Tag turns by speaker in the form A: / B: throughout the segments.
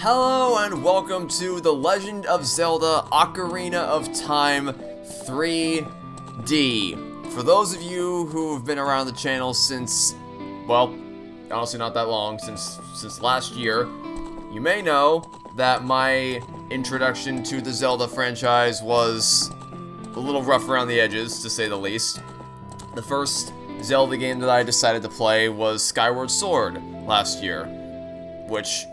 A: Hello and welcome to the Legend of Zelda Ocarina of Time 3D. For those of you who've been around the channel since, well, honestly not that long, since last year, you may know that my introduction to the Zelda franchise was a little rough around the edges, to say the least. The first Zelda game that I decided to play was Skyward Sword last year, which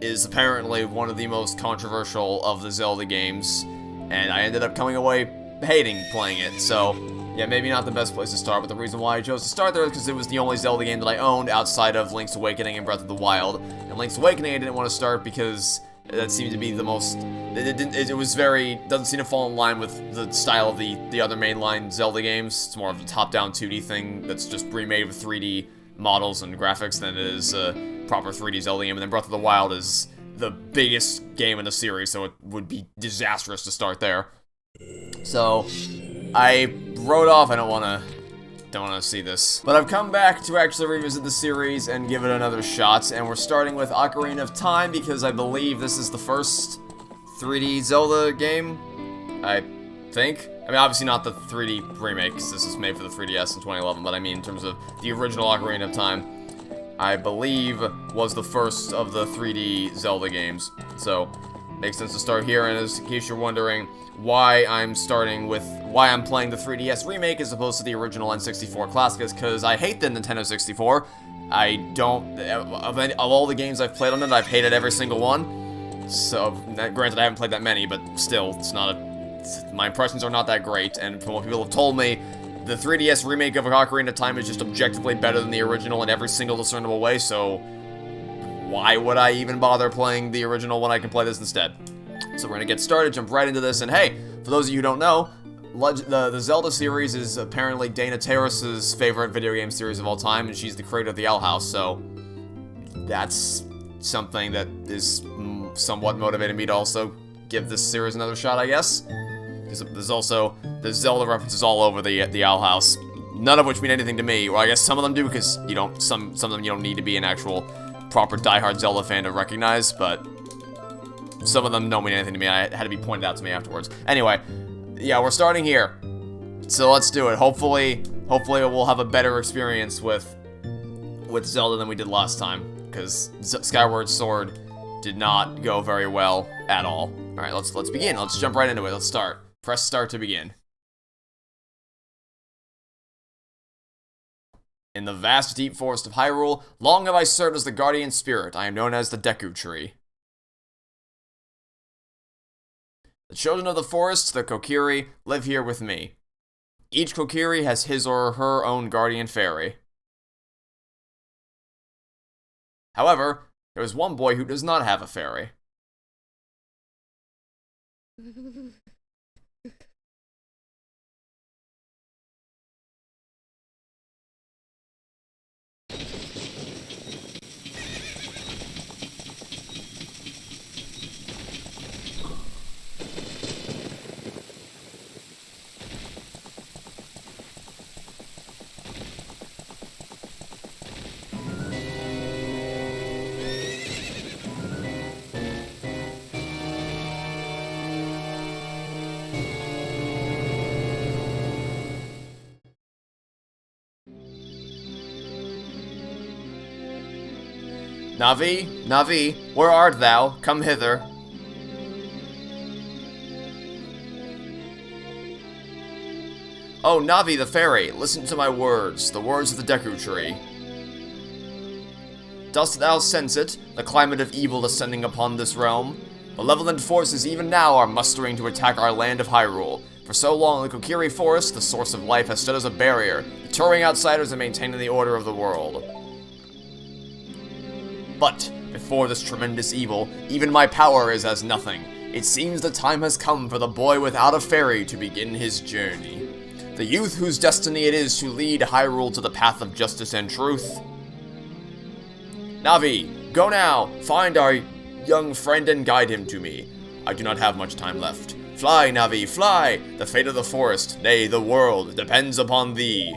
A: is apparently one of the most controversial of the Zelda games, and I ended up coming away hating playing it, so yeah, maybe not the best place to start, but the reason why I chose to start there is because it was the only Zelda game that I owned outside of Link's Awakening and Breath of the Wild. And Link's Awakening I didn't want to start because that seemed to be the most, doesn't seem to fall in line with the style of the other mainline Zelda games. It's more of a top-down 2D thing that's just remade with 3D models and graphics than it is proper 3D Zelda game, and then Breath of the Wild is the biggest game in the series, so it would be disastrous to start there. So I wrote off. I don't want to see this, but I've come back to actually revisit the series and give it another shot, and we're starting with Ocarina of Time because I believe this is the first 3D Zelda game. I think. I mean, obviously not the 3D remake, because this was made for the 3DS in 2011, but I mean in terms of the original Ocarina of Time, I believe was the first of the 3D Zelda games. So, makes sense to start here, and in case you're wondering why I'm playing the 3DS remake as opposed to the original N64 Classic, is because I hate the Nintendo 64. I don't, of all the games I've played on it, I've hated every single one. So, granted I haven't played that many, but still, my impressions are not that great, and from what people have told me, the 3DS remake of Ocarina of Time is just objectively better than the original in every single discernible way, so why would I even bother playing the original when I can play this instead? So we're gonna get started, jump right into this, and hey, for those of you who don't know, the Zelda series is apparently Dana Terrace's favorite video game series of all time, and she's the creator of the Owl House, so that's something that is somewhat motivated me to also give this series another shot, I guess. Because there's also the Zelda references all over the Owl House, none of which mean anything to me. Well, I guess some of them do, because you don't. Some of them you don't need to be an actual proper diehard Zelda fan to recognize, but some of them don't mean anything to me. I had to be pointed out to me afterwards. Anyway, yeah, we're starting here, so let's do it. Hopefully we'll have a better experience with Zelda than we did last time, because Skyward Sword did not go very well at all. All right, let's begin. Let's jump right into it. Let's start. Press start to begin. In the vast deep forest of Hyrule, long have I served as the guardian spirit. I am known as the Deku Tree. The children of the forest, the Kokiri, live here with me. Each Kokiri has his or her own guardian fairy. However, there is one boy who does not have a fairy. Navi, Navi, where art thou? Come hither. Oh, Navi the fairy, listen to my words, the words of the Deku Tree. Dost thou sense it, the climate of evil descending upon this realm? Malevolent forces even now are mustering to attack our land of Hyrule. For so long, the Kokiri Forest, the source of life, has stood as a barrier, deterring outsiders and maintaining the order of the world. But, before this tremendous evil, even my power is as nothing. It seems the time has come for the boy without a fairy to begin his journey. The youth whose destiny it is to lead Hyrule to the path of justice and truth. Navi, go now, find our young friend and guide him to me. I do not have much time left. Fly, Navi, fly! The fate of the forest, nay, the world, depends upon thee.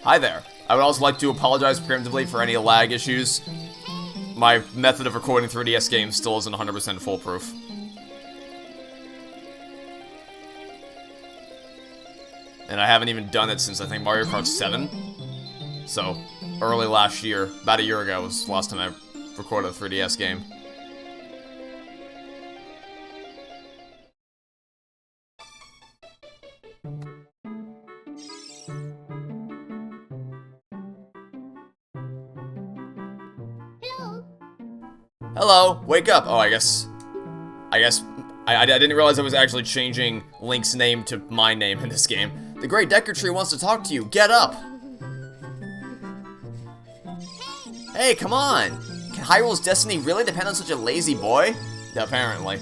A: Hi there. I would also like to apologize preemptively for any lag issues. My method of recording 3DS games still isn't 100% foolproof. And I haven't even done it since, I think, Mario Kart 7. So, early last year, about a year ago, was the last time I recorded a 3DS game. Hello, wake up. Oh, I guess I didn't realize I was actually changing Link's name to my name in this game. The Great Deku Tree wants to talk to you. Get up. Hey, come on. Can Hyrule's destiny really depend on such a lazy boy? Apparently.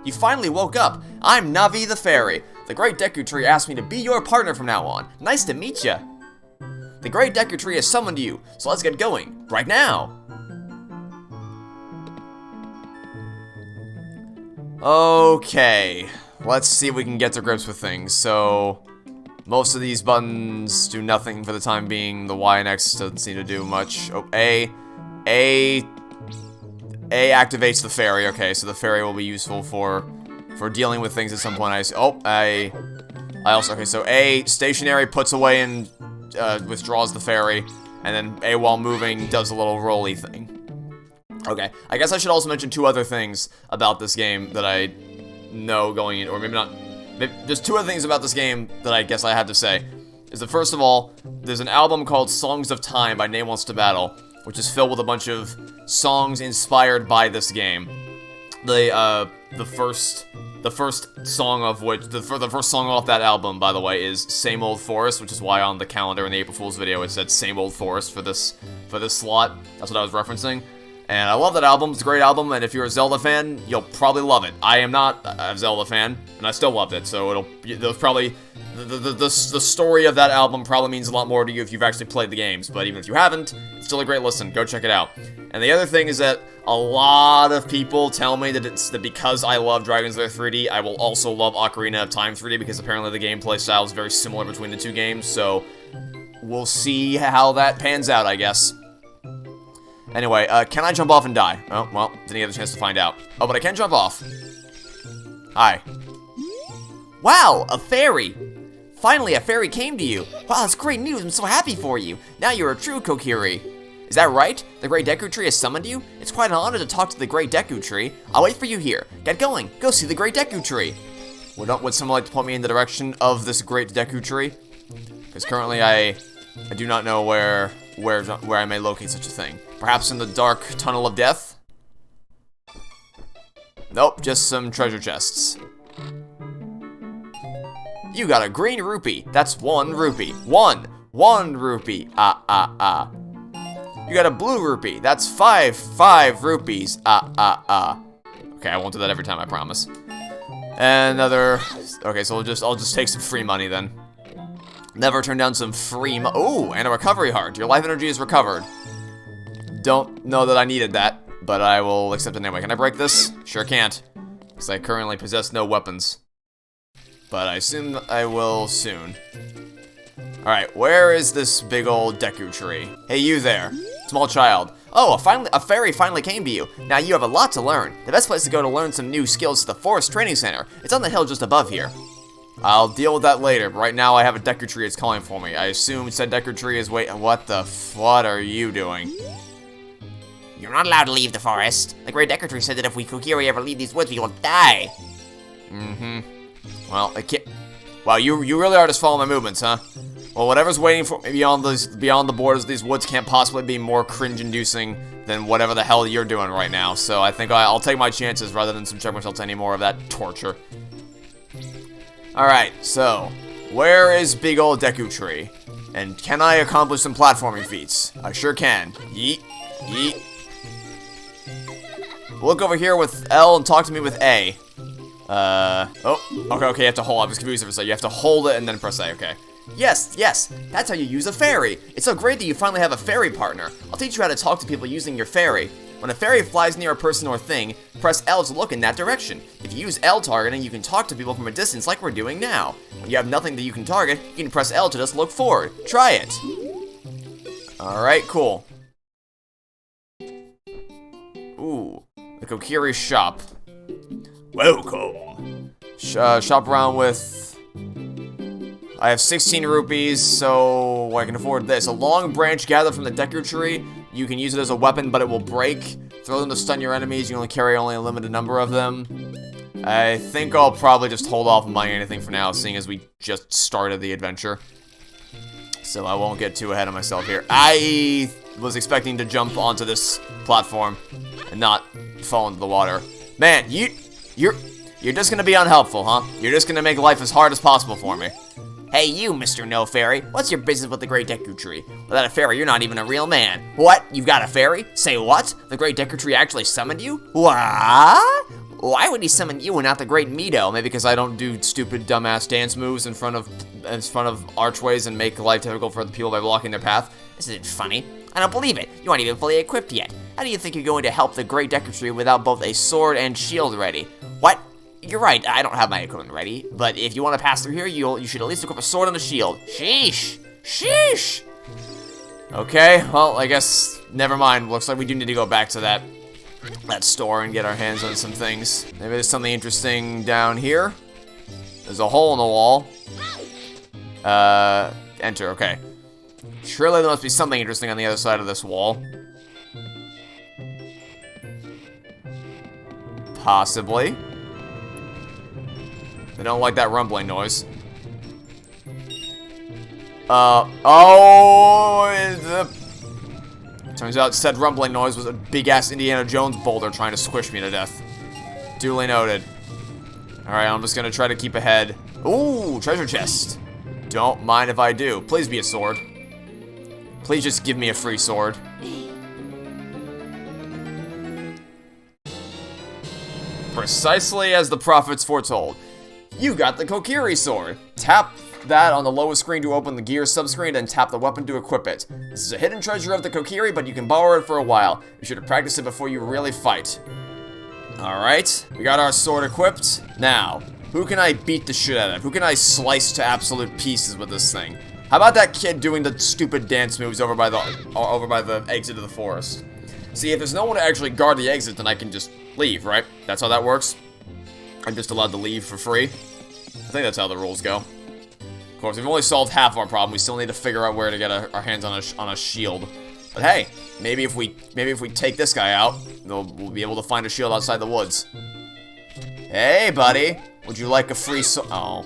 A: You finally woke up. I'm Navi the Fairy. The Great Deku Tree asked me to be your partner from now on. Nice to meet ya. The Great Deku Tree has summoned you, so let's get going. Right now. Okay. Let's see if we can get to grips with things. So, most of these buttons do nothing for the time being. The Y and X doesn't seem to do much. Oh, A activates the fairy. Okay, so the fairy will be useful for dealing with things at some point. I also, okay, so A, stationary, puts away and withdraws the fairy, and then A, while moving, does a little rolly thing. Okay, I guess I should also mention two other things about this game that I know going in, or maybe not. There's two other things about this game that I guess I have to say. Is that first of all, there's an album called Songs of Time by Name Wants to Battle, which is filled with a bunch of songs inspired by this game. The first song of which, the first song off that album, by the way, is Same Old Forest, which is why on the calendar in the April Fool's video it said Same Old Forest for this slot. That's what I was referencing. And I love that album. It's a great album, and if you're a Zelda fan, you'll probably love it. I am not a Zelda fan, and I still loved it, so there's probably the story of that album probably means a lot more to you if you've actually played the games, but even if you haven't, it's still a great listen. Go check it out. And the other thing is that a lot of people tell me that because I love Dragon's Lair 3D, I will also love Ocarina of Time 3D, because apparently the gameplay style is very similar between the two games, so we'll see how that pans out, I guess. Anyway, can I jump off and die? Oh, well, didn't get a chance to find out. Oh, but I can jump off. Hi. Wow, a fairy! Finally, a fairy came to you. Wow, that's great news. I'm so happy for you. Now you're a true Kokiri. Is that right? The Great Deku Tree has summoned you? It's quite an honor to talk to the Great Deku Tree. I'll wait for you here. Get going. Go see the Great Deku Tree. Would someone like to point me in the direction of this Great Deku Tree? Because currently I do not know where I may locate such a thing. Perhaps in the dark tunnel of death? Nope, just some treasure chests. You got a green rupee. That's 1 rupee. One rupee. You got a blue rupee. That's 5 rupees. Okay, I won't do that every time, I promise. And another. Okay, so I'll just take some free money then. Never turn down some free oh, and a recovery heart. Your life energy is recovered. Don't know that I needed that, but I will accept it anyway. Can I break this? Sure can't, because I currently possess no weapons. But I assume I will soon. Alright, where is this big old Deku Tree? Hey, you there. Small child. Oh, a fairy finally came to you. Now you have a lot to learn. The best place to go to learn some new skills is the Forest Training Center. It's on the hill just above here. I'll deal with that later, but right now I have a Deku Tree that's calling for me. I assume said Deku Tree is waiting. What are you doing?
B: You're not allowed to leave the forest. The Great Deku Tree said that if we Kokiri ever leave these woods, we will die.
A: Well, I can't. Wow, you really are just following my movements, huh? Well, whatever's waiting for me beyond the borders of these woods can't possibly be more cringe-inducing than whatever the hell you're doing right now. So I think I'll take my chances rather than subject myself to any more of that torture. Alright, so, where is big old Deku Tree? And can I accomplish some platforming feats? I sure can. Yeet, yeet. Look over here with L and talk to me with A. Okay, you have to hold. I was confused for a second. You have to hold it and then press A, okay. Yes, that's how you use a fairy. It's so great that you finally have a fairy partner. I'll teach you how to talk to people using your fairy. When a fairy flies near a person or thing, press L to look in that direction. If you use L targeting, you can talk to people from a distance like we're doing now. When you have nothing that you can target, you can press L to just look forward. Try it. Alright, cool. Ooh, the Kokiri shop. Welcome. Shop around with... I have 16 rupees, so I can afford this. A long branch gathered from the Deku Tree. You can use it as a weapon, but it will break. Throw them to stun your enemies. You only carry a limited number of them. I think I'll probably just hold off on buying anything for now, seeing as we just started the adventure. So I won't get too ahead of myself here. I was expecting to jump onto this platform and not fall into the water. Man, you're just gonna be unhelpful, huh? You're just gonna make life as hard as possible for me.
B: Hey you, Mr. No Fairy, what's your business with the Great Deku Tree? Without a fairy, you're not even a real man. What? You've got a fairy? Say what? The Great Deku Tree actually summoned you? What? Why would he summon you and not the Great Mido?
A: Maybe because I don't do stupid, dumbass dance moves in front of archways and make life difficult for the people by blocking their path.
B: This isn't funny. I don't believe it. You aren't even fully equipped yet. How do you think you're going to help the Great Deku Tree without both a sword and shield ready? What? You're right, I don't have my equipment ready, but if you want to pass through here, you should at least equip a sword and a shield. Sheesh! Sheesh!
A: Okay, well, I guess, never mind. Looks like we do need to go back to that store and get our hands on some things. Maybe there's something interesting down here. There's a hole in the wall. Enter, okay. Surely there must be something interesting on the other side of this wall. Possibly. I don't like that rumbling noise. Turns out said rumbling noise was a big-ass Indiana Jones boulder trying to squish me to death. Duly noted. Alright, I'm just gonna try to keep ahead. Ooh, treasure chest. Don't mind if I do. Please be a sword. Please just give me a free sword. Precisely as the prophets foretold. You got the Kokiri sword. Tap that on the lowest screen to open the gear subscreen, then tap the weapon to equip it. This is a hidden treasure of the Kokiri, but you can borrow it for a while. Be sure to practice it before you really fight. Alright, we got our sword equipped. Now, who can I beat the shit out of? Who can I slice to absolute pieces with this thing? How about that kid doing the stupid dance moves over by the exit of the forest? See, if there's no one to actually guard the exit, then I can just leave, right? That's how that works? I'm just allowed to leave for free? I think that's how the rules go. Of course, we've only solved half of our problem. We still need to figure out where to get our hands on a shield. But hey, maybe if we take this guy out, we'll be able to find a shield outside the woods. Hey, buddy, would you like a free sword? Oh,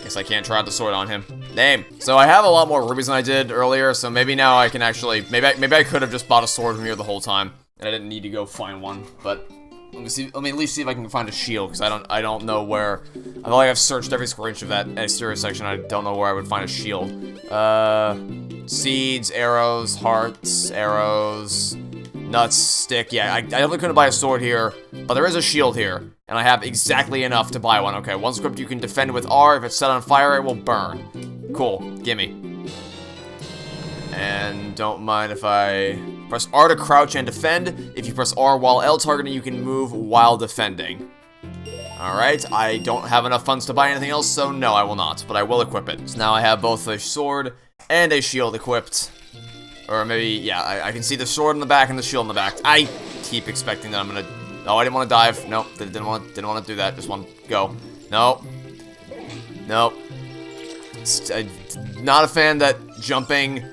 A: guess I can't try out the sword on him. Damn. So I have a lot more rubies than I did earlier. So maybe now I can actually maybe I could have just bought a sword from here the whole time, and I didn't need to go find one. But let me at least see if I can find a shield, because I don't know where. I feel like I've searched every square inch of that exterior section. I don't know where I would find a shield. Seeds, arrows, hearts, arrows, nuts, stick. Yeah, I definitely couldn't buy a sword here, but there is a shield here, and I have exactly enough to buy one. Okay, once equipped, you can defend with R. If it's set on fire, it will burn. Cool. Gimme. And don't mind if I press R to crouch and defend. If you press R while L targeting, you can move while defending. Alright, I don't have enough funds to buy anything else, so no, I will not. But I will equip it. So now I have both a sword and a shield equipped. Or maybe, yeah, I can see the sword in the back and the shield in the back. I keep expecting that I'm gonna... Oh, I didn't want to dive. Nope, didn't want to do that. Just want to go. Nope. Nope. Not a fan that jumping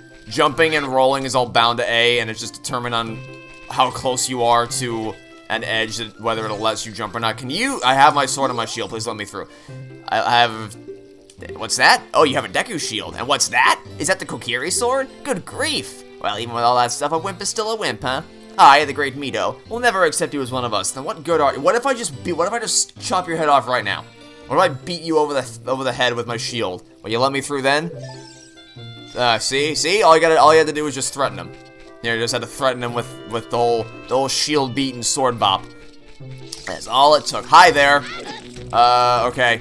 A: and rolling is all bound to A, and it's just determined on how close you are to an edge, whether it lets you jump or not. Can you... I have my sword and my shield. Please let me through. I have... What's that? Oh, you have a Deku shield. And what's that? Is that the Kokiri sword? Good grief. Well, even with all that stuff, a wimp is still a wimp, huh? I, the Great Mido, will never accept you as one of us. Then what good are you? What if I just chop your head off right now? What if I beat you over the head with my shield? Will you let me through then? See? All you had to do was just threaten him. You just had to threaten him with the whole shield beat and sword bop. That's all it took. Hi there. Okay.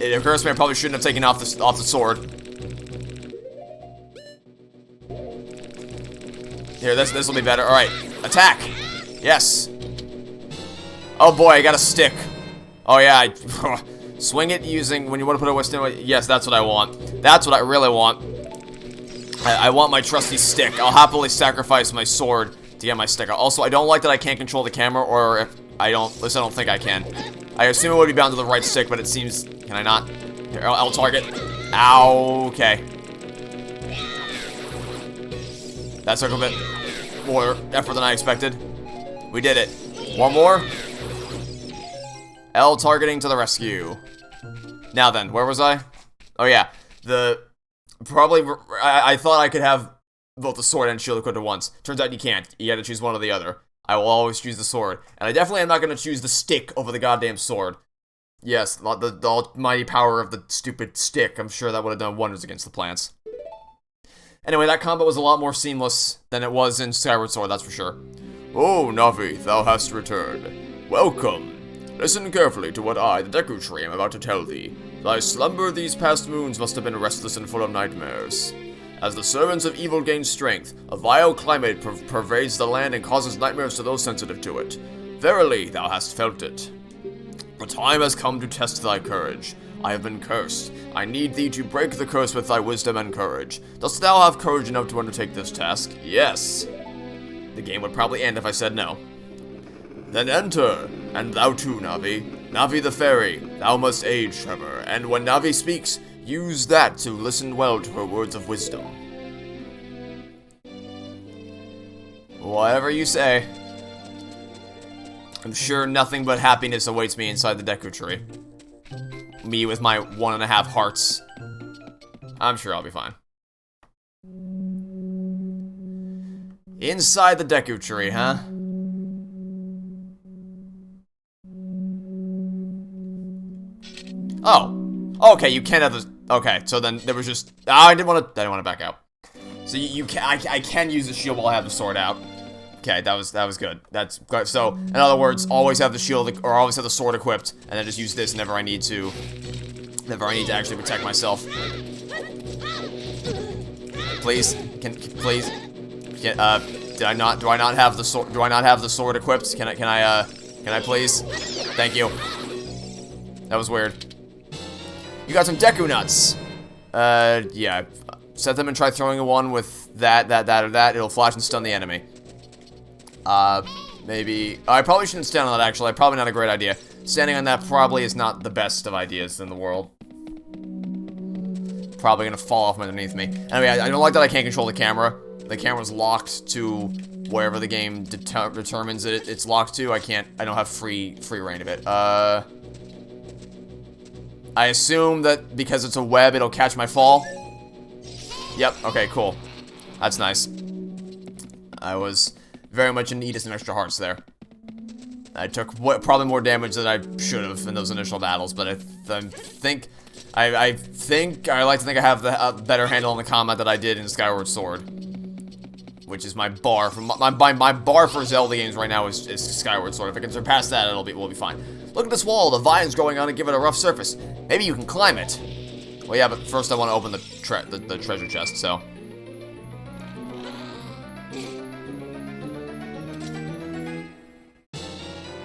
A: it occurs to me I probably shouldn't have taken off the sword. Here, this will be better. All right, attack. Yes. Oh boy, I got a stick. Oh yeah, swing it using when you want to put a wisdom. Yes, that's what I want. That's what I really want. I want my trusty stick. I'll happily sacrifice my sword to get my stick. Also, I don't like that I can't control the camera, or if I don't, at least I don't think I can. I assume it would be bound to the right stick, but it seems, can I not? Here, I'll target. Ow, okay. That took a bit more effort than I expected. We did it. One more. L targeting to the rescue. Now then, where was I? Oh yeah, I thought I could have both the sword and shield equipped at once. Turns out you can't. You gotta choose one or the other. I will always choose the sword. And I definitely am not gonna choose the stick over the goddamn sword. Yes, the almighty power of the stupid stick. I'm sure that would have done wonders against the plants. Anyway, that combat was a lot more seamless than it was in Skyward Sword, that's for sure. Oh, Navi, thou hast returned. Welcome. Listen carefully to what I, the Deku Tree, am about to tell thee. Thy slumber these past moons must have been restless and full of nightmares. As the servants of evil gain strength, a vile climate pervades the land and causes nightmares to those sensitive to it. Verily, thou hast felt it. The time has come to test thy courage. I have been cursed. I need thee to break the curse with thy wisdom and courage. Dost thou have courage enough to undertake this task? Yes. The game would probably end if I said no. Then enter, and thou too, Navi. Navi the fairy, thou must aid Trevor, and when Navi speaks, use that to listen well to her words of wisdom. Whatever you say. I'm sure nothing but happiness awaits me inside the Deku Tree. Me with my 1.5 hearts. I'm sure I'll be fine. Inside the Deku Tree, huh? Oh. Okay, you can't have this. Okay, so then there was just. Oh, I didn't want to back out. So you can. I can use the shield while I have the sword out. Okay, that was good. That's good. So in other words, always have the shield or always have the sword equipped, and then just use this whenever I need to. Whenever I need to actually protect myself. Please, please. Do I not have the sword? Do I not have the sword equipped? Can I please? Thank you. That was weird. You got some Deku nuts. Yeah. Set them and try throwing one with that, or that. It'll flash and stun the enemy. Maybe. I probably shouldn't stand on that, actually. Probably not a great idea. Standing on that probably is not the best of ideas in the world. Probably gonna fall off underneath me. Anyway, I don't like that I can't control the camera. The camera's locked to wherever the game determines that it's locked to. I don't have free reign of it. I assume that because it's a web, it'll catch my fall. Yep, okay, cool. That's nice. I was very much in need of some extra hearts there. I took probably more damage than I should have in those initial battles, but I think I like to think I have the better handle on the combat that I did in Skyward Sword, which is my bar for my bar for Zelda games right now is Skyward Sword. If I can surpass that, we'll be fine. Look at this wall, the vines growing on it give it a rough surface. Maybe you can climb it. Well, yeah, but first I want to open the treasure chest, so.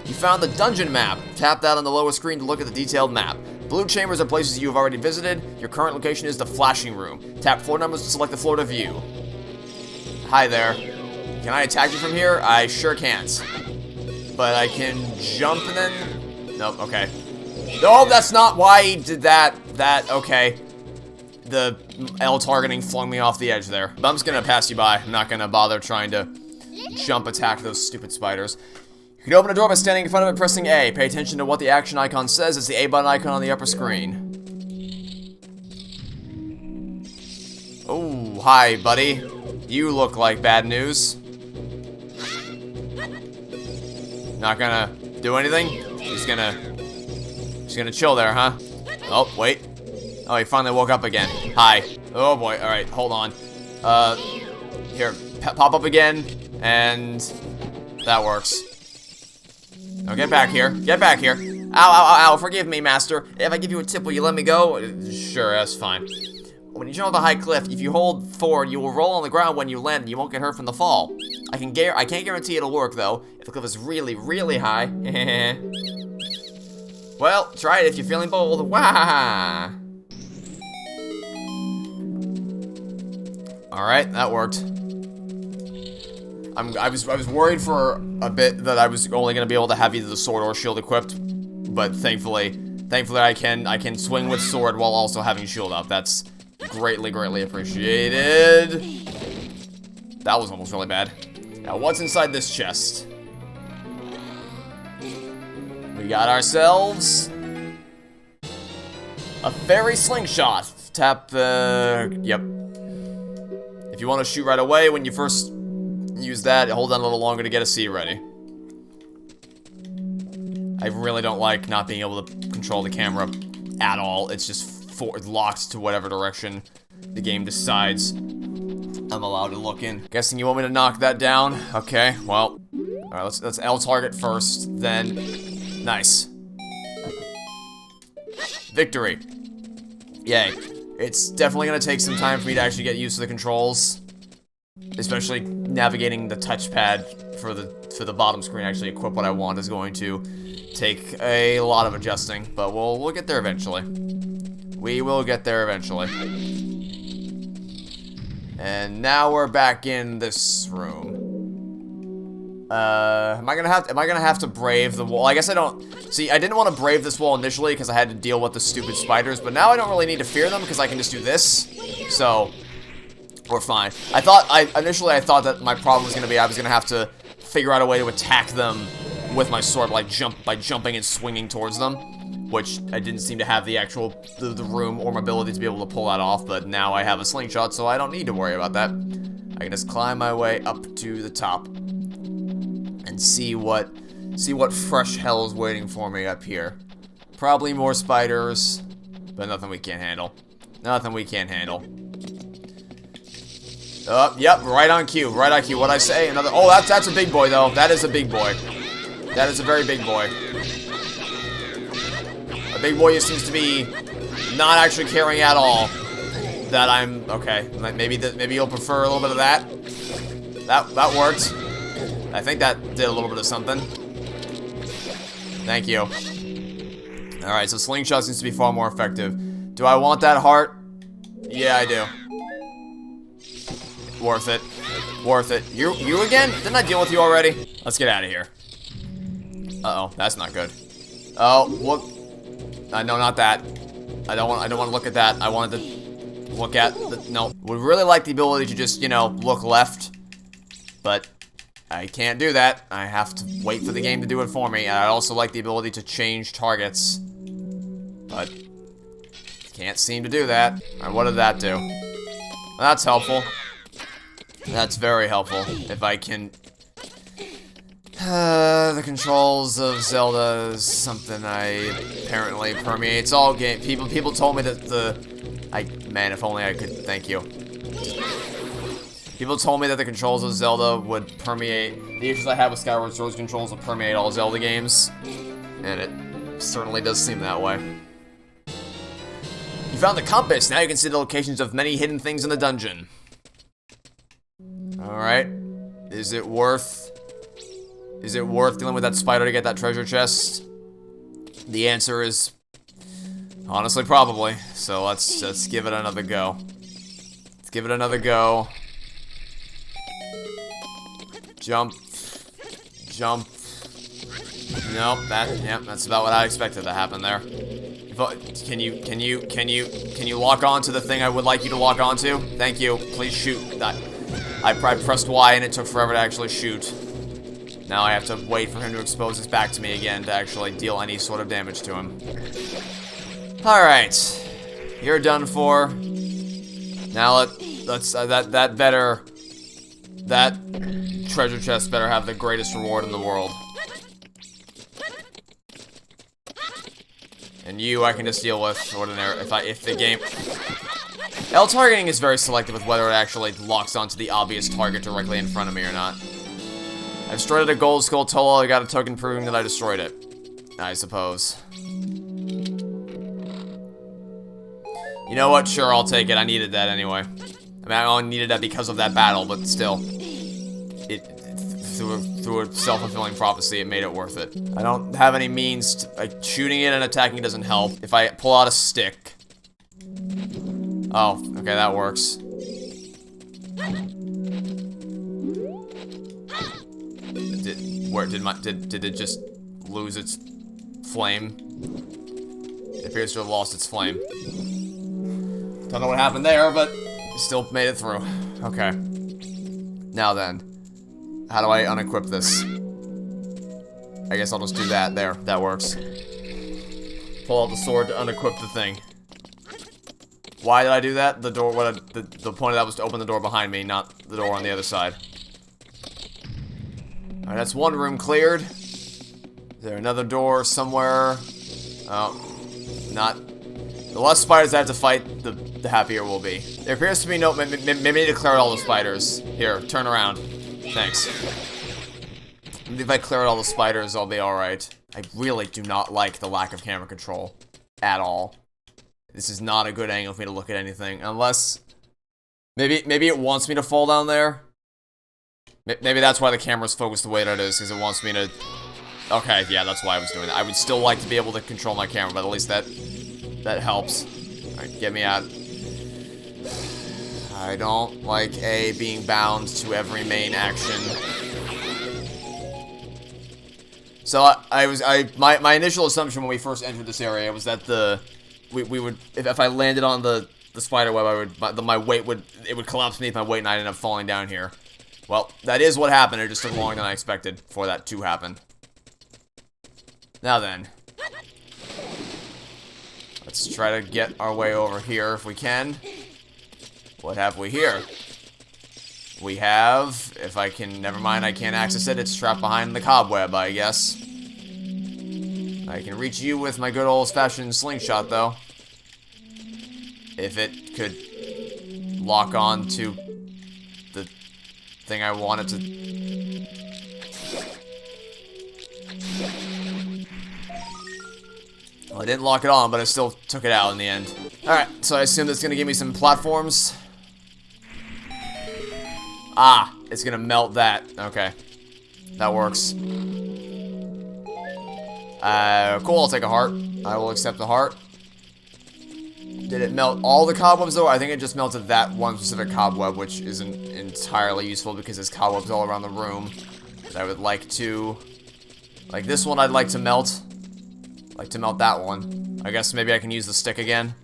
A: You found the dungeon map. Tap that on the lower screen to look at the detailed map. Blue chambers are places you have already visited. Your current location is the flashing room. Tap floor numbers to select the floor to view. Hi there. Can I attack you from here? I sure can't. But I can jump and then... Nope, okay. No, that's not why he did that. Okay. The L targeting flung me off the edge there. But I'm just gonna pass you by. I'm not gonna bother trying to jump attack those stupid spiders. You can open a door by standing in front of it pressing A. Pay attention to what the action icon says. It's the A button icon on the upper screen. Oh, hi, buddy. You look like bad news. Not gonna do anything? Just gonna chill there, huh? Oh, wait. Oh, he finally woke up again. Hi. Oh boy, alright, hold on. Here, pop up again, and that works. Now get back here. Get back here. ow, ow, forgive me, master. If I give you a tip, will you let me go? Sure, that's fine. When you jump off the high cliff, if you hold forward, you will roll on the ground when you land and you won't get hurt from the fall. I can't guarantee it'll work, though, if the cliff is really, really high. Well, try it if you're feeling bold. Wah! Alright, that worked. I was worried for a bit that I was only gonna be able to have either the sword or shield equipped, but thankfully I can swing with sword while also having shield up. That's greatly appreciated. That was almost really bad. Now, what's inside this chest? We got ourselves a fairy slingshot. Tap the... Yep. If you want to shoot right away, when you first use that, hold on a little longer to get a seed ready. I really don't like not being able to control the camera at all. It's just locked to whatever direction the game decides I'm allowed to look in. Guessing you want me to knock that down? Okay, well. Alright, let's L target first, then... Nice. Victory. Yay. It's definitely gonna take some time for me to actually get used to the controls. Especially navigating the touchpad for the bottom screen, actually equip what I want, is going to take a lot of adjusting, but we'll get there eventually. We will get there eventually. And now we're back in this room. Am I gonna have to brave the wall? I guess I don't. See, I didn't want to brave this wall initially because I had to deal with the stupid spiders, but now I don't really need to fear them because I can just do this. So we're fine. Initially I thought that my problem was gonna be I was gonna have to figure out a way to attack them with my sword, like by jumping and swinging towards them, which I didn't seem to have the actual the room or mobility to be able to pull that off. But now I have a slingshot, so I don't need to worry about that. I can just climb my way up to the top and see what fresh hell is waiting for me up here. Probably more spiders, but nothing we can't handle. Nothing we can't handle. Yep, right on cue, right on cue. What'd I say? Another. Oh, that's a big boy though. That is a big boy. That is a very big boy. A big boy who seems to be not actually caring at all that I'm okay. Maybe you'll prefer a little bit of that. That worked. I think that did a little bit of something. Thank you. Alright, so slingshot seems to be far more effective. Do I want that heart? Yeah, I do. Worth it. Worth it. You again? Didn't I deal with you already? Let's get out of here. Uh-oh, that's not good. Oh, what? No, not that. I don't want to look at that. I wanted to look at the, no. Would really like the ability to just, you know, look left. But I can't do that. I have to wait for the game to do it for me. And I'd also like the ability to change targets. But can't seem to do that. Alright, what did that do? That's helpful. That's very helpful. If I can... the controls of Zelda is something I apparently permeates all game. People told me that man, if only I could, thank you. People told me that the controls of Zelda would permeate, the issues I have with Skyward Sword's controls will permeate all Zelda games. And it certainly does seem that way. You found the compass, now you can see the locations of many hidden things in the dungeon. Alright. Is it worth dealing with that spider to get that treasure chest? The answer is honestly probably. So let's give it another go. Let's give it another go. Jump. Jump. Nope, that's about what I expected to happen there. Can you lock on to the thing I would like you to lock onto? Thank you. Please shoot. I pressed Y and it took forever to actually shoot. Now I have to wait for him to expose his back to me again to actually deal any sort of damage to him. Alright. You're done for. Now that treasure chest better have the greatest reward in the world. And you I can just deal with ordinary if the game L targeting is very selective with whether it actually locks onto the obvious target directly in front of me or not. I destroyed a gold skull Tolo, I got a token proving that I destroyed it. I suppose. You know what? Sure, I'll take it. I needed that anyway. I mean, I only needed that because of that battle, but still. Through a self-fulfilling prophecy, it made it worth it. I don't have any means to, like, shooting it and attacking it doesn't help. If I pull out a stick. Oh, okay, that works. Did it just lose its flame? It appears to have lost its flame. Don't know what happened there, but it still made it through. Okay. Now then. How do I unequip this? I guess I'll just do that. There, that works. Pull out the sword to unequip the thing. Why did I do that? The door, the point of that was to open the door behind me, not the door on the other side. Alright, that's one room cleared. Is there another door somewhere? Oh, not. The less spiders I have to fight, the happier we'll be. There appears to be no. Maybe I need to clear out all the spiders. Here, turn around. Thanks. Maybe if I clear out all the spiders, I'll be alright. I really do not like the lack of camera control. At all. This is not a good angle for me to look at anything. Unless... Maybe it wants me to fall down there? Maybe that's why the camera's focused the way that it is, because it wants me to... Okay, yeah, that's why I was doing that. I would still like to be able to control my camera, but at least that helps. Alright, get me out. I don't like being bound to every main action. So my initial assumption when we first entered this area was that we would if I landed on the spider web, my weight would collapse beneath my weight and I'd end up falling down here. Well, that is what happened. It just took longer than I expected for that to happen. Now then, let's try to get our way over here if we can. What have we here? We have, if I can, never mind, I can't access it. It's trapped behind the cobweb, I guess. I can reach you with my good old-fashioned slingshot, though. If it could lock on to the thing I wanted to... Well, I didn't lock it on, but I still took it out in the end. Alright, so I assume that's gonna give me some platforms. Ah, it's gonna melt that. Okay. That works. Cool, I'll take a heart. I will accept the heart. Did it melt all the cobwebs, though? I think it just melted that one specific cobweb, which isn't entirely useful because there's cobwebs all around the room that I would like to... Like this one I'd like to melt. I'd like to melt that one. I guess maybe I can use the stick again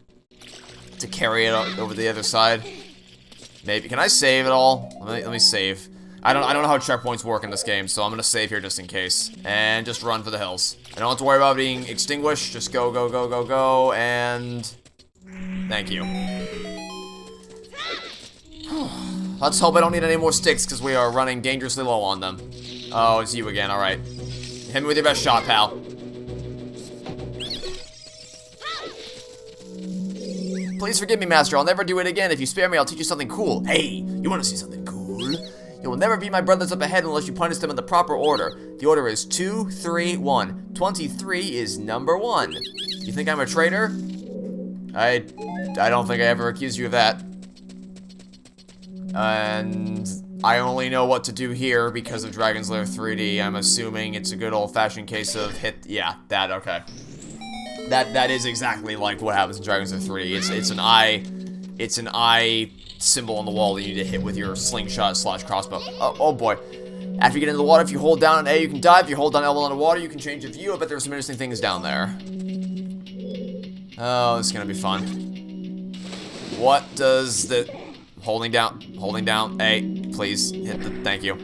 A: to carry it over the other side. Maybe. Can I save it all? Let me save. I don't know how checkpoints work in this game, so I'm gonna save here just in case. And just run for the hills. I don't have to worry about being extinguished. Just go, go, go, go, go, and... Thank you. Let's hope I don't need any more sticks, because we are running dangerously low on them. Oh, it's you again, alright. Hit me with your best shot, pal. Please forgive me, Master. I'll never do it again. If you spare me, I'll teach you something cool. Hey, you want to see something cool? You will never beat my brothers up ahead unless you punish them in the proper order. The order is 2, 3, 1. 23 is number 1. You think I'm a traitor? I don't think I ever accused you of that. And I only know what to do here because of Dragon's Lair 3D. I'm assuming it's a good old-fashioned case of hit... Yeah, that, okay. That is exactly like what happens in Dragon's Lair 3D. It's an eye symbol on the wall that you need to hit with your slingshot / crossbow. Oh boy. After you get into the water, if you hold down A, you can dive. If you hold down L underwater, you can change the view. I bet there's some interesting things down there. Oh, this is gonna be fun. What does the... Holding down A, please hit the... Thank you.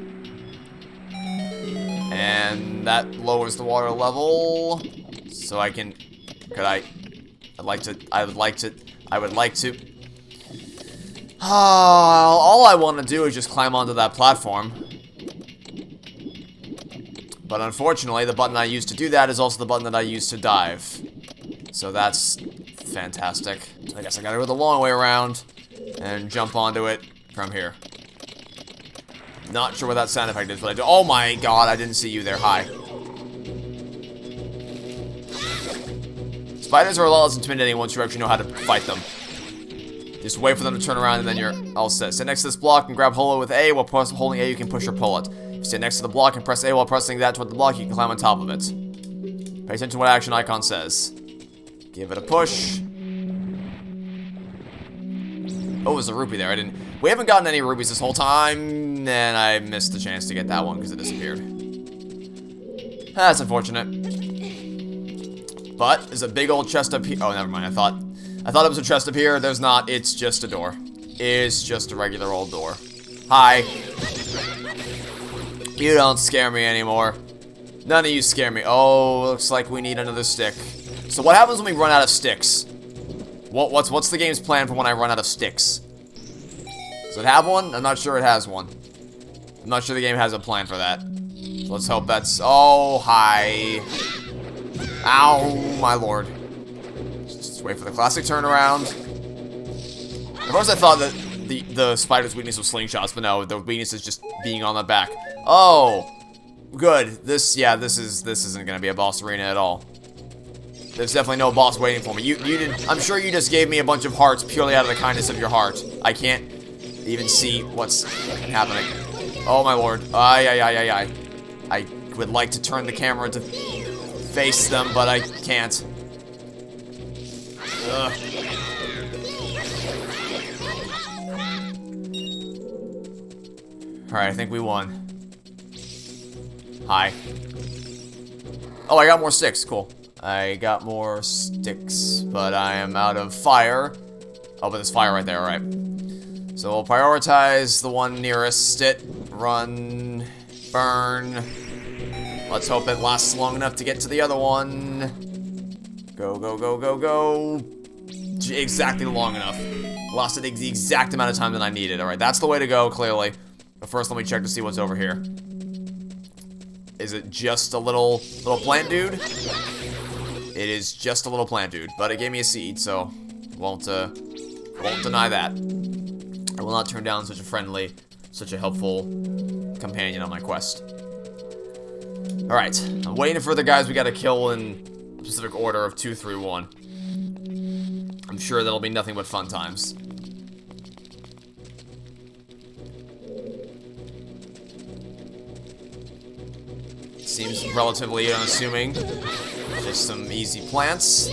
A: And that lowers the water level. So I can... I would like to. All I want to do is just climb onto that platform. But unfortunately, the button I use to do that is also the button that I use to dive. So that's fantastic. So I guess I gotta go the long way around and jump onto it from here. Not sure what that sound effect is, but I do. Oh my god, I didn't see you there. Hi. Spiders are a lot less intimidating once you actually know how to fight them. Just wait for them to turn around and then you're all set. Sit next to this block and grab hold of it with A. While holding A, you can push or pull it. If you sit next to the block and press A while pressing that toward the block, you can climb on top of it. Pay attention to what action icon says. Give it a push. Oh, there's a rupee there. We haven't gotten any rupees this whole time, and I missed the chance to get that one because it disappeared. That's unfortunate. But there's a big old chest up here. Oh, never mind. I thought it was a chest up here. There's not. It's just a door. It's just a regular old door. Hi. You don't scare me anymore. None of you scare me. Oh, looks like we need another stick. So what happens when we run out of sticks? What's the game's plan for when I run out of sticks? Does it have one? I'm not sure it has one. I'm not sure the game has a plan for that. So let's hope that's... Oh, hi. Ow, my lord. Just wait for the classic turnaround. At first I thought that the spider's weakness was slingshots, but no, the weakness is just being on the back. Oh, good. This isn't gonna be a boss arena at all. There's definitely no boss waiting for me. You didn't. I'm sure you just gave me a bunch of hearts purely out of the kindness of your heart. I can't even see what's happening. Oh my lord. I would like to turn the camera to face them, but I can't. Ugh. Alright, I think we won. Hi. Oh, I got more sticks. Cool. I got more sticks, but I am out of fire. Oh, but there's fire right there, alright. So we'll prioritize the one nearest it. Run. Burn. Let's hope it lasts long enough to get to the other one. Go, go, go, go, go. Exactly long enough. Lasted the exact amount of time that I needed. Alright, that's the way to go, clearly. But first, let me check to see what's over here. Is it just a little plant dude? It is just a little plant dude, but it gave me a seed, so won't deny that. I will not turn down such a friendly, such a helpful companion on my quest. Alright, I'm waiting for the guys we gotta kill in specific order of 2, 3, 1. I'm sure that'll be nothing but fun times. Seems relatively unassuming. Just some easy plants.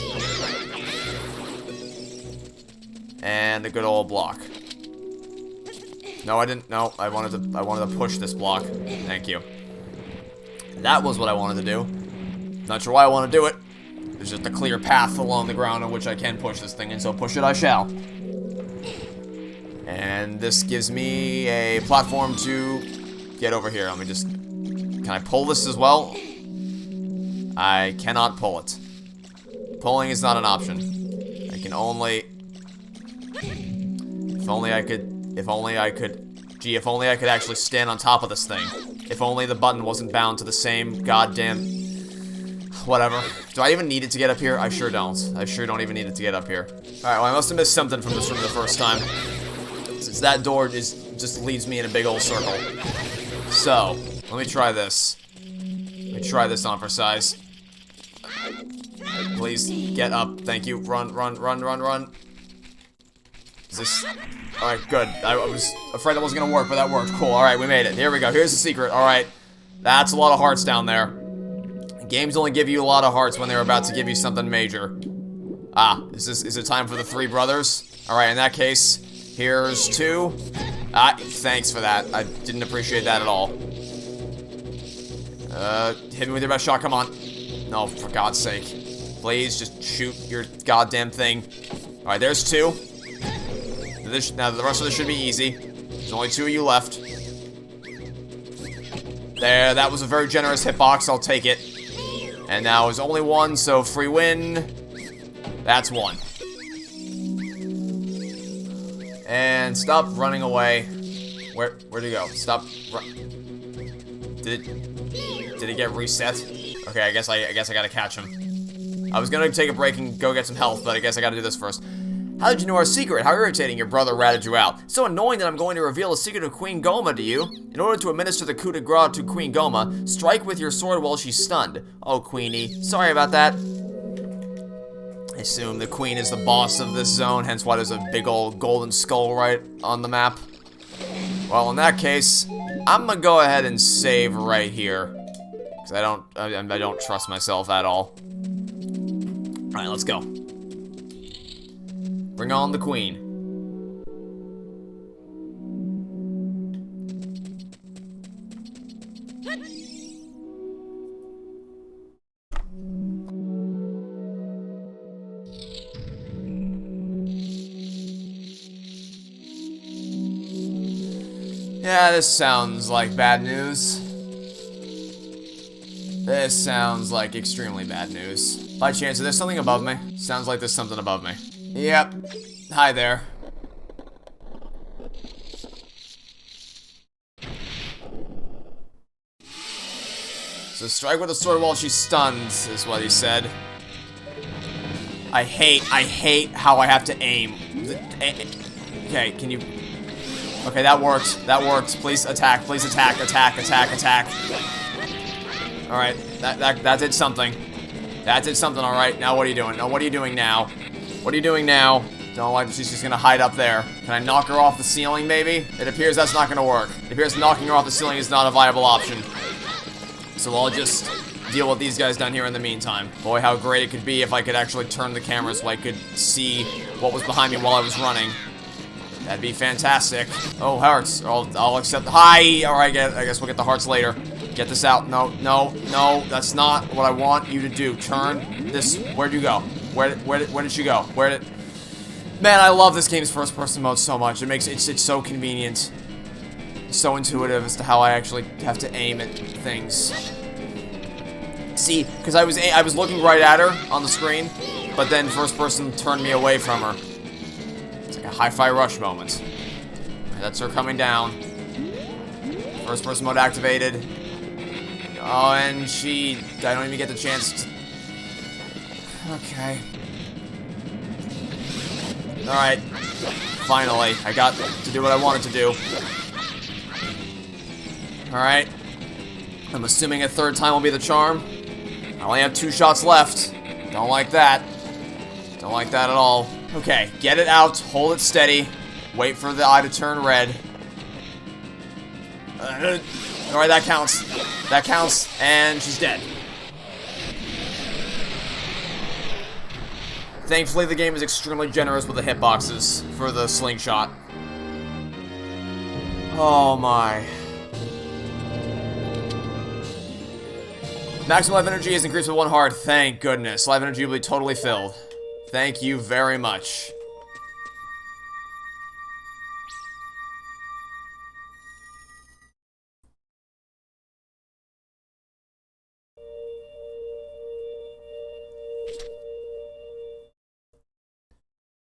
A: And a good old block. No, I didn't. No, I wanted to push this block. Thank you. That was what I wanted to do. Not sure why I want to do it. There's just a clear path along the ground on which I can push this thing, and so push it I shall. And this gives me a platform to get over here. Let me just... Can I pull this as well? I cannot pull it. Pulling is not an option. I can only... If only I could... Gee, if only I could actually stand on top of this thing. If only the button wasn't bound to the same goddamn... Whatever. Do I even need it to get up here? I sure don't. I sure don't even need it to get up here. Alright, well I must have missed something from this room the first time. Since that door just leads me in a big old circle. So... Let me try this. Let me try this on for size. Please, get up. Thank you. Run, run, run, run, run. Is this... Alright, good. I was afraid that wasn't gonna work, but that worked. Cool. Alright, we made it. Here we go. Here's the secret. Alright. That's a lot of hearts down there. Games only give you a lot of hearts when they're about to give you something major. Ah, is it time for the 3 brothers? Alright, in that case, here's 2. Ah, thanks for that. I didn't appreciate that at all. Hit me with your best shot, come on. No, for God's sake. Please, just shoot your goddamn thing. Alright, there's 2. Now, the rest of this should be easy. There's only 2 of you left. There, that was a very generous hitbox, I'll take it. And now there's only 1, so free win. That's 1. And stop running away. Where'd he go? Stop. Did he get reset? Okay, I guess I gotta catch him. I was gonna take a break and go get some health, but I guess I gotta do this first. How did you know our secret? How irritating, your brother ratted you out. So annoying that I'm going to reveal a secret of Queen Goma to you. In order to administer the coup de grace to Queen Goma, strike with your sword while she's stunned. Oh, Queenie, sorry about that. I assume the queen is the boss of this zone, hence why there's a big old golden skull right on the map. Well, in that case, I'm gonna go ahead and save right here. Because I don't trust myself at all. Alright, let's go. Bring on the queen. Yeah, this sounds like bad news. This sounds like extremely bad news. By chance, is there something above me? Sounds like there's something above me. Yep. Hi there. So strike with a sword while she's stunned, is what he said. I hate how I have to aim. Okay, can you... Okay, that worked. That worked. Please attack. Please attack. Attack. Attack. Attack. Alright, that did something. That did something, alright. Now what are you doing? Now what are you doing now? What are you doing now? Don't like she's just gonna hide up there. Can I knock her off the ceiling, maybe? It appears that's not gonna work. It appears knocking her off the ceiling is not a viable option. So I'll just deal with these guys down here in the meantime. Boy, how great it could be if I could actually turn the camera so I could see what was behind me while I was running. That'd be fantastic. Oh, hearts. I'll accept. Hi! Alright, I guess we'll get the hearts later. Get this out. No, no, no. That's not what I want you to do. Turn this. Where'd you go? Where did she go? Where did... Man, I love this game's first-person mode so much. It makes it's so convenient. So intuitive as to how I actually have to aim at things. See, because I was looking right at her on the screen, but then first person turned me away from her. It's like a hi-fi rush moment. That's her coming down. First person mode activated. Oh, and I don't even get the chance to... Okay. Alright. Finally, I got to do what I wanted to do. Alright. I'm assuming a third time will be the charm. I only have 2 shots left. Don't like that. Don't like that at all. Okay, get it out, hold it steady. Wait for the eye to turn red. Alright, that counts. That counts, and she's dead. Thankfully, the game is extremely generous with the hitboxes for the slingshot. Oh my. Maximum life energy is increased with 1 heart. Thank goodness. Life energy will be totally filled. Thank you very much.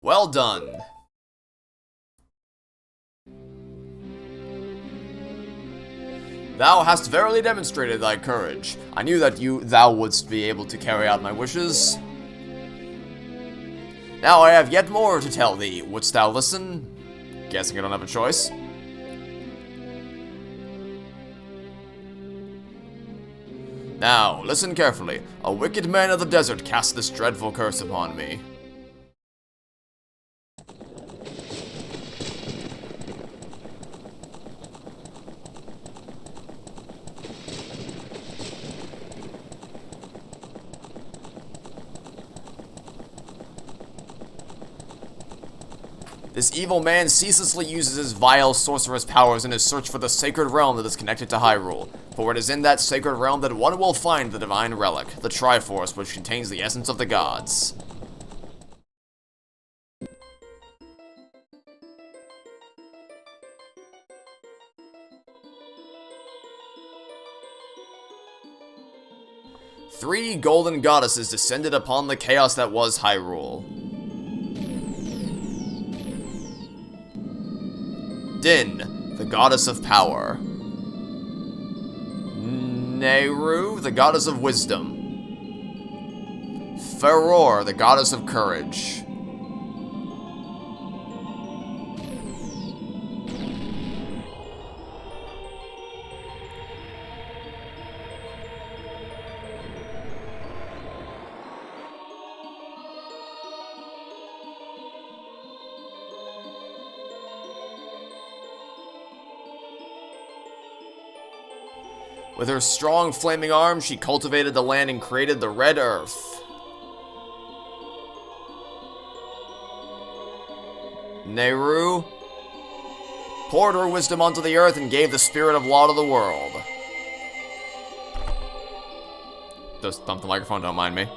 A: Well done. Thou hast verily demonstrated thy courage. I knew that thou wouldst be able to carry out my wishes. Now I have yet more to tell thee. Wouldst thou listen? Guessing I don't have a choice. Now, listen carefully. A wicked man of the desert cast this dreadful curse upon me. This evil man ceaselessly uses his vile sorceress powers in his search for the sacred realm that is connected to Hyrule, for it is in that sacred realm that one will find the divine relic, the Triforce, which contains the essence of the gods. Three golden goddesses descended upon the chaos that was Hyrule. Din, the goddess of power. Nehru, the goddess of wisdom. Faror, the goddess of courage. With her strong flaming arms, she cultivated the land and created the Red Earth. Nehru poured her wisdom onto the earth and gave the spirit of law to the world. Just bump the microphone, don't mind me.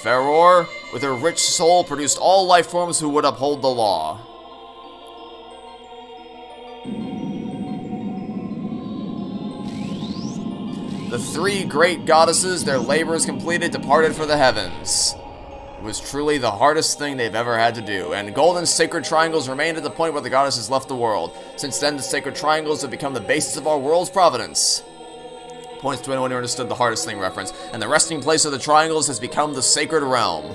A: Faror, with her rich soul, produced all life forms who would uphold the law. The three great goddesses, their labors completed, departed for the heavens. It was truly the hardest thing they've ever had to do, and golden sacred triangles remained at the point where the goddesses left the world. Since then, the sacred triangles have become the basis of our world's providence. Points to anyone who understood the hardest thing reference, and the resting place of the triangles has become the sacred realm.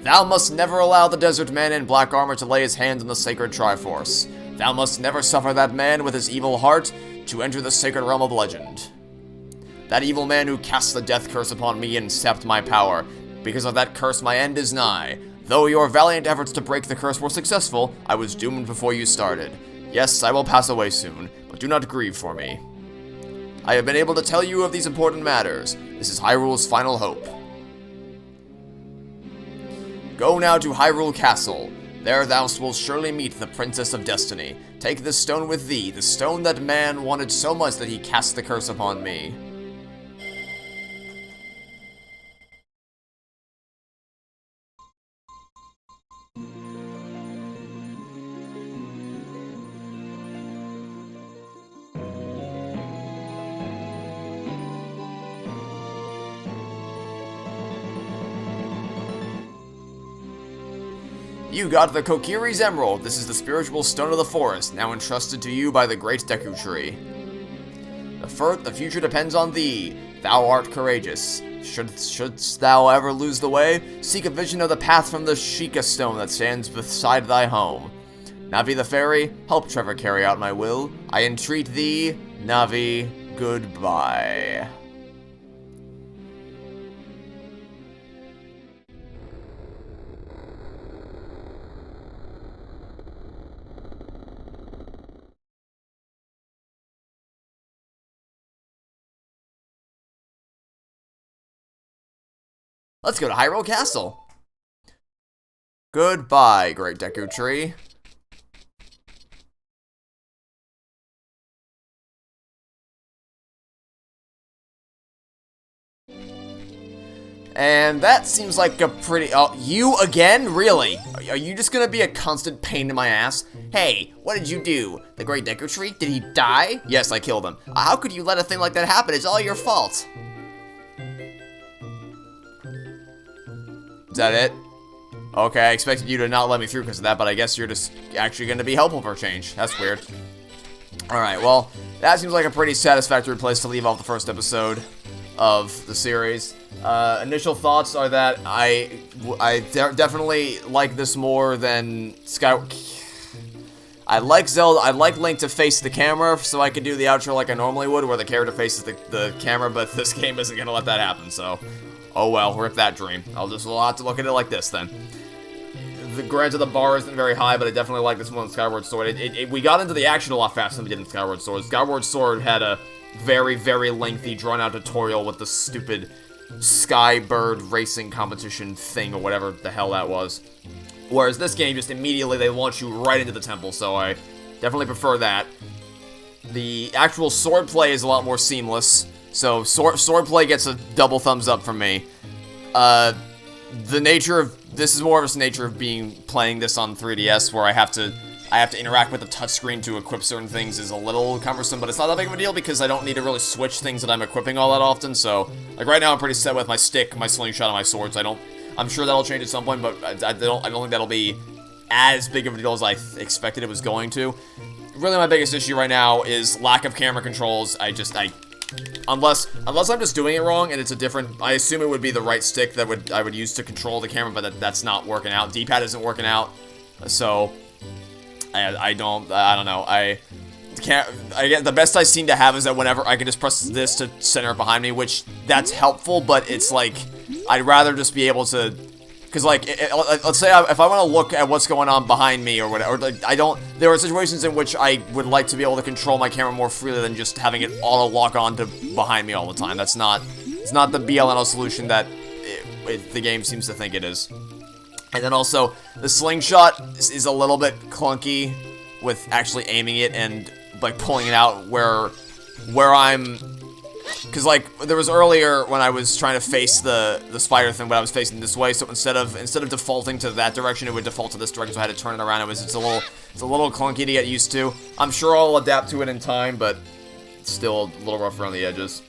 A: Thou must never allow the desert man in black armor to lay his hand on the sacred Triforce. Thou must never suffer that man with his evil heart to enter the sacred realm of legend. That evil man who cast the death curse upon me and sapped my power. Because of that curse, my end is nigh. Though your valiant efforts to break the curse were successful, I was doomed before you started. Yes, I will pass away soon, but do not grieve for me. I have been able to tell you of these important matters. This is Hyrule's final hope. Go now to Hyrule Castle. There thou wilt surely meet the Princess of Destiny. Take this stone with thee, the stone that man wanted so much that he cast the curse upon me. You got the Kokiri's Emerald. This is the spiritual stone of the forest, now entrusted to you by the great Deku Tree. The future depends on thee. Thou art courageous. Shouldst thou ever lose the way, seek a vision of the path from the Sheikah stone that stands beside thy home. Navi the fairy, help Trevor carry out my will. I entreat thee, Navi, goodbye. Let's go to Hyrule Castle. Goodbye, great Deku Tree. And that seems like a pretty... Oh, you again? Really? Are you just gonna be a constant pain in my ass? Hey, what did you do? The great Deku Tree? Did he die? Yes, I killed him. How could you let a thing like that happen? It's all your fault. Is that it? Okay, I expected you to not let me through because of that, but I guess you're just actually going to be helpful for a change. That's weird. Alright, well, that seems like a pretty satisfactory place to leave off the first episode of the series. Initial thoughts are that I definitely like this more than I like Zelda. I like Link to face the camera so I could do the outro like I normally would, where the character faces the camera, but this game isn't going to let that happen, so... Oh well, rip that dream. We'll have to look at it like this then. Granted, the bar isn't very high, but I definitely like this one in Skyward Sword. We got into the action a lot faster than we did in Skyward Sword. Skyward Sword had a very, very lengthy, drawn-out tutorial with the stupid Skybird racing competition thing, or whatever the hell that was. Whereas this game, just immediately they launch you right into the temple, so I definitely prefer that. The actual sword play is a lot more seamless. So, swordplay gets a double thumbs up from me. This is more of the nature of playing this on 3DS, where I have to interact with the touchscreen to equip certain things is a little cumbersome, but it's not that big of a deal because I don't need to really switch things that I'm equipping all that often, so, like right now I'm pretty set with my stick, my slingshot, and my swords. I'm sure that'll change at some point, but I don't think that'll be as big of a deal as I expected it was going to. Really my biggest issue right now is lack of camera controls. Unless I'm just doing it wrong and it's a different... I assume it would be the right stick that I would use to control the camera, but that's not working out. D-pad isn't working out, so... I don't know. I get the best I seem to have is that whenever I can just press this to center it behind me, which that's helpful, but it's like... I'd rather just be able to Because, like, let's say if I want to look at what's going on behind me or whatever, or, like, there are situations in which I would like to be able to control my camera more freely than just having it auto lock on to behind me all the time. It's not the BLNO solution that the game seems to think it is. And then also, the slingshot is a little bit clunky with actually aiming it and, like, pulling it out where I'm... Because, like, there was earlier when I was trying to face the spider thing, but I was facing this way, so instead of defaulting to that direction, it would default to this direction, so I had to turn it around. It's a little clunky to get used to. I'm sure I'll adapt to it in time, but it's still a little rough around the edges.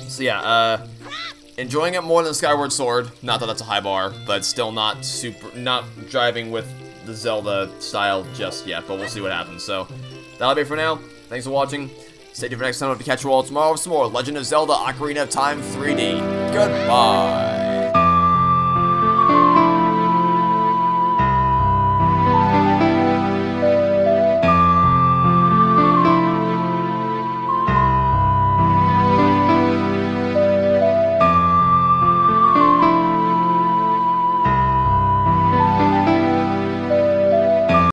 A: So yeah, enjoying it more than Skyward Sword. Not that that's a high bar, but still not driving with the Zelda style just yet, but we'll see what happens. So, that'll be it for now. Thanks for watching. Stay tuned for next time. I'll be catch you all tomorrow with some more Legend of Zelda Ocarina of Time 3D. Goodbye.